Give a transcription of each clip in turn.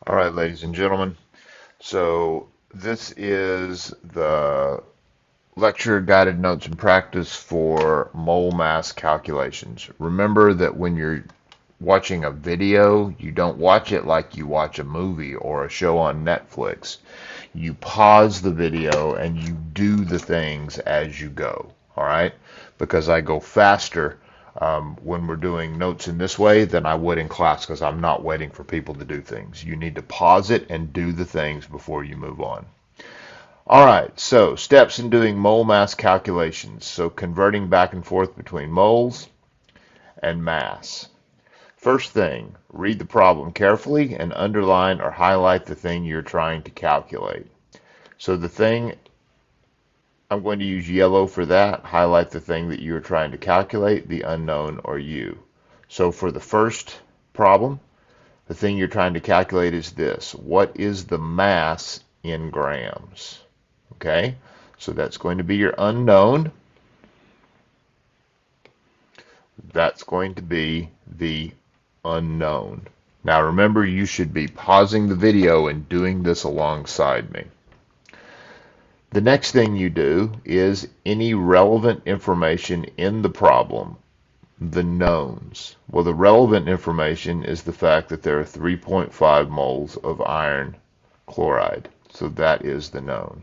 All right, ladies and gentlemen. So this is the lecture guided notes and practice for mole mass calculations. Remember that when you're watching a video, you don't watch it like you watch a movie or a show on Netflix. You pause the video and you do the things as you go. All right? Because I go faster when we're doing notes in this way than I would in class because I'm not waiting for people to do things. You need to pause it and do the things before you move on. All right, so steps in doing mole mass calculations. So converting back and forth between moles and mass. First thing, read the problem carefully and underline or highlight the thing you're trying to calculate. So the thing, I'm going to use yellow for that. Highlight the thing that you're trying to calculate, the unknown or u. So for the first problem, the thing you're trying to calculate is this. What is the mass in grams? Okay, so that's going to be your unknown. That's going to be the unknown. Now remember, you should be pausing the video and doing this alongside me. The next thing you do is any relevant information in the problem, the knowns. Well, the relevant information is the fact that there are 3.5 moles of iron chloride. So that is the known.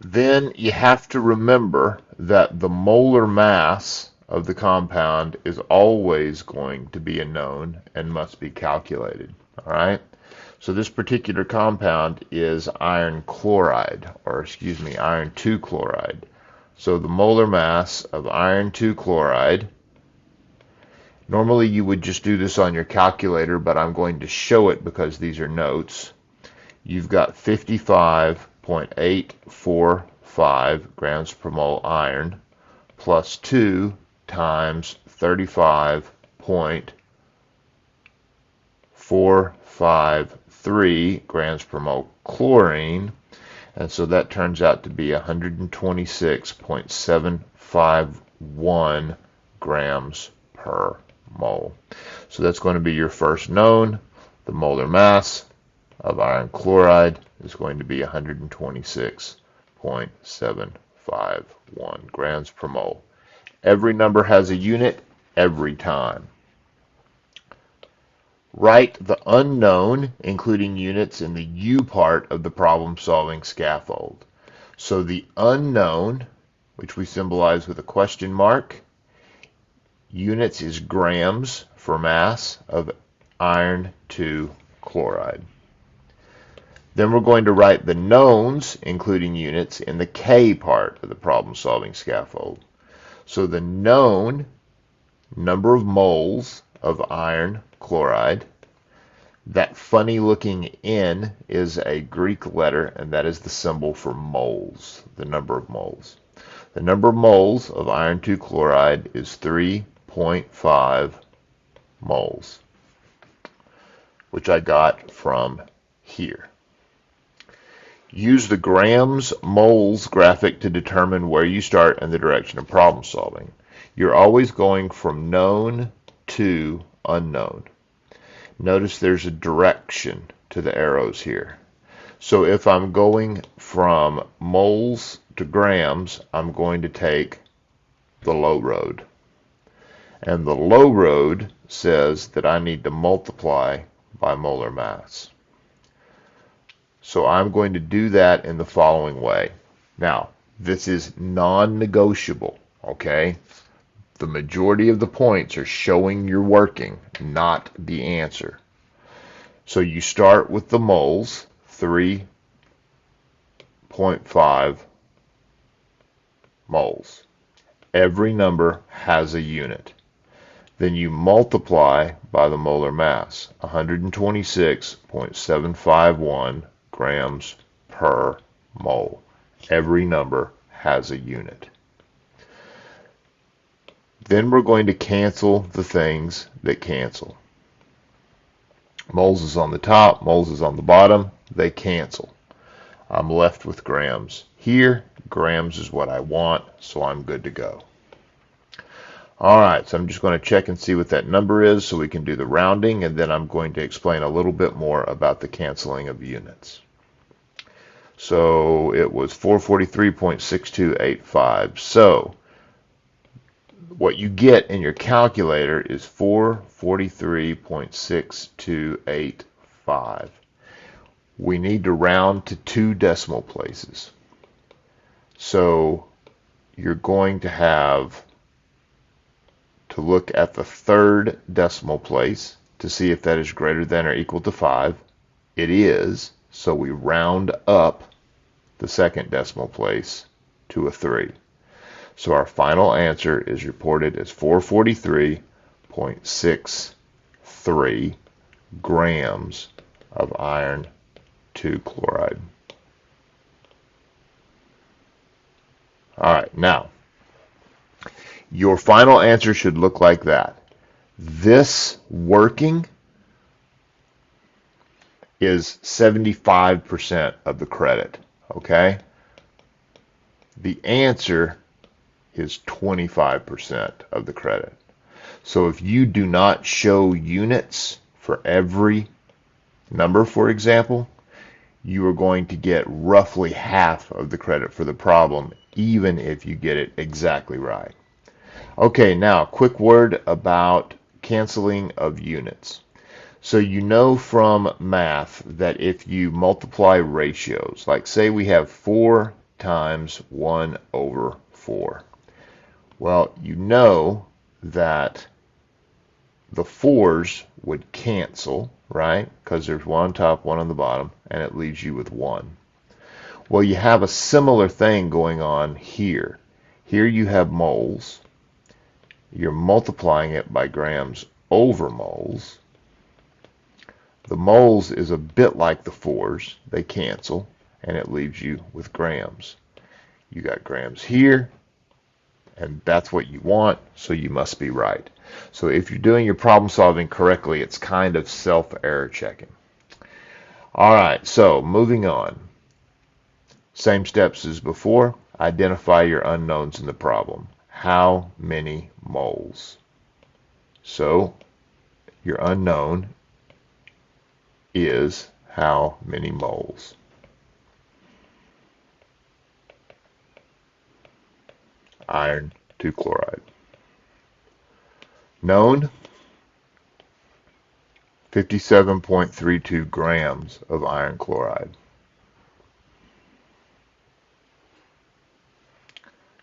Then you have to remember that the molar mass of the compound is always going to be a known and must be calculated. All right? So this particular compound is iron chloride, or excuse me, iron 2 chloride. So the molar mass of iron 2 chloride, normally you would just do this on your calculator, but I'm going to show it because these are notes. You've got 55.845 grams per mole iron plus 2 times 35.453 grams per mole chlorine, and so that turns out to be 126.751 grams per mole. So that's going to be your first known. The molar mass of iron chloride is going to be 126.751 grams per mole. Every number has a unit every time. Write the unknown, including units, in the U part of the problem-solving scaffold. So the unknown, which we symbolize with a question mark, units is grams for mass of iron 2 chloride. Then we're going to write the knowns, including units, in the K part of the problem-solving scaffold. So the known number of moles of iron chloride, that funny looking N is a Greek letter, and that is the symbol for moles, the number of moles. The number of moles of iron 2 chloride is 3.5 moles, which I got from here. Use the grams moles graphic to determine where you start in the direction of problem solving. You're always going from known to unknown. Notice there's a direction to the arrows here. So if I'm going from moles to grams, I'm going to take the low road. And the low road says that I need to multiply by molar mass. So I'm going to do that in the following way. Now, this is non-negotiable, okay? The majority of the points are showing you're working, not the answer. So you start with the moles, 3.5 moles. Every number has a unit. Then you multiply by the molar mass, 126.751 grams per mole. Every number has a unit. Then we're going to cancel the things that cancel. Moles is on the top, moles is on the bottom. They cancel. I'm left with grams. Here, grams is what I want, so I'm good to go. All right, so I'm just going to check and see what that number is so we can do the rounding, and then I'm going to explain a little bit more about the canceling of units. So it was 443.6285. So what you get in your calculator is 443.6285. We need to round to 2 decimal places. So you're going to have to look at the 3rd decimal place to see if that is greater than or equal to 5. It is, so we round up the 2nd decimal place to a 3. So our final answer is reported as 443.63 grams of iron 2 chloride. All right, now your final answer should look like that. This working is 75% of the credit, okay? The answer is 25% of the credit. So if you do not show units for every number, for example, you are going to get roughly half of the credit for the problem, even if you get it exactly right. Okay, now a quick word about canceling of units. So you know from math that if you multiply ratios, like say we have 4 times 1 over 4. Well, you know that the 4's would cancel, right? Because there's 1 on top, 1 on the bottom, and it leaves you with 1. Well, you have a similar thing going on here. Here you have moles. You're multiplying it by grams over moles. The moles is a bit like the 4's. They cancel, and it leaves you with grams. You got grams here, and that's what you want, so you must be right. So if you're doing your problem solving correctly, it's kind of self-error checking. All right, so moving on. Same steps as before. Identify your unknowns in the problem. How many moles? So your unknown is how many moles. Iron 2 chloride. Known, 57.32 grams of iron chloride.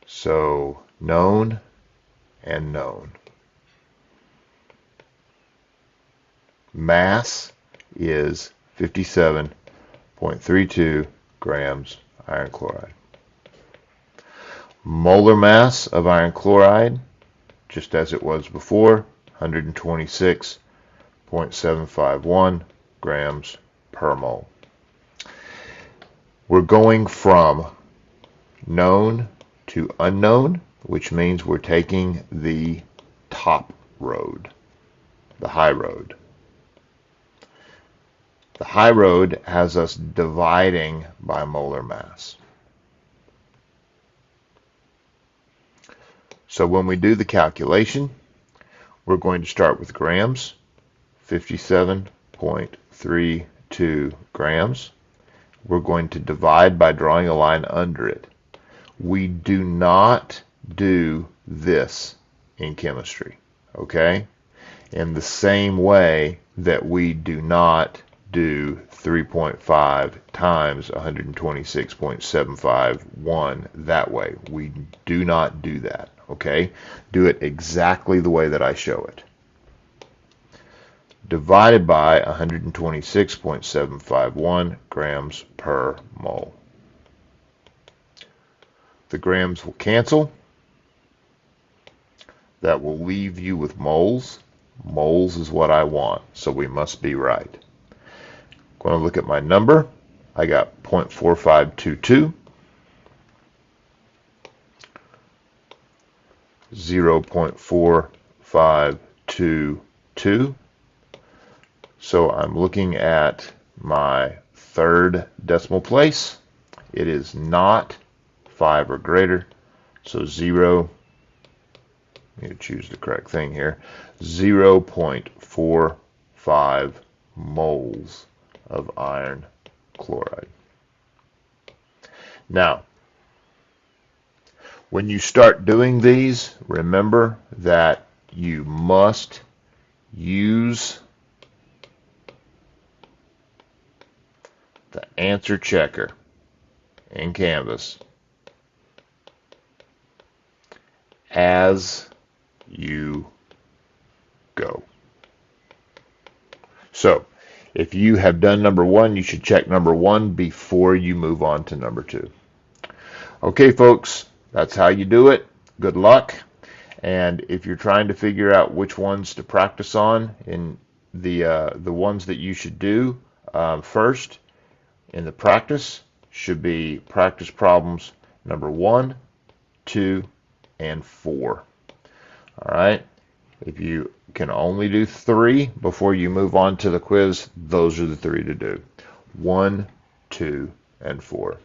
So known and known. Mass is 57.32 grams iron chloride. Molar mass of iron chloride, just as it was before, 126.751 grams per mole. We're going from known to unknown, which means we're taking the top road, the high road. The high road has us dividing by molar mass. So when we do the calculation, we're going to start with grams, 57.32 grams. We're going to divide by drawing a line under it. We do not do this in chemistry, okay? In the same way that we do not do 3.5 times 126.751 that way. We do not do that, okay? Do it exactly the way that I show it. Divided by 126.751 grams per mole. The grams will cancel. That will leave you with moles. Moles is what I want, so we must be right. Going to look at my number. I got 0.4522, 0.4522. So I'm looking at my 3rd decimal place. It is not 5 or greater, so 0 Let me choose the correct thing here. 0.45 moles of iron chloride. Now, when you start doing these, remember that you must use the answer checker in Canvas as you go. So, if you have done number 1, you should check number 1 before you move on to number 2. Okay, folks, that's how you do it. Good luck. And if you're trying to figure out which ones to practice on in the ones that you should do first in the practice should be practice problems number 1, 2, and 4. All right. If you can only do 3 before you move on to the quiz, those are the 3 to do. 1, 2, and 4.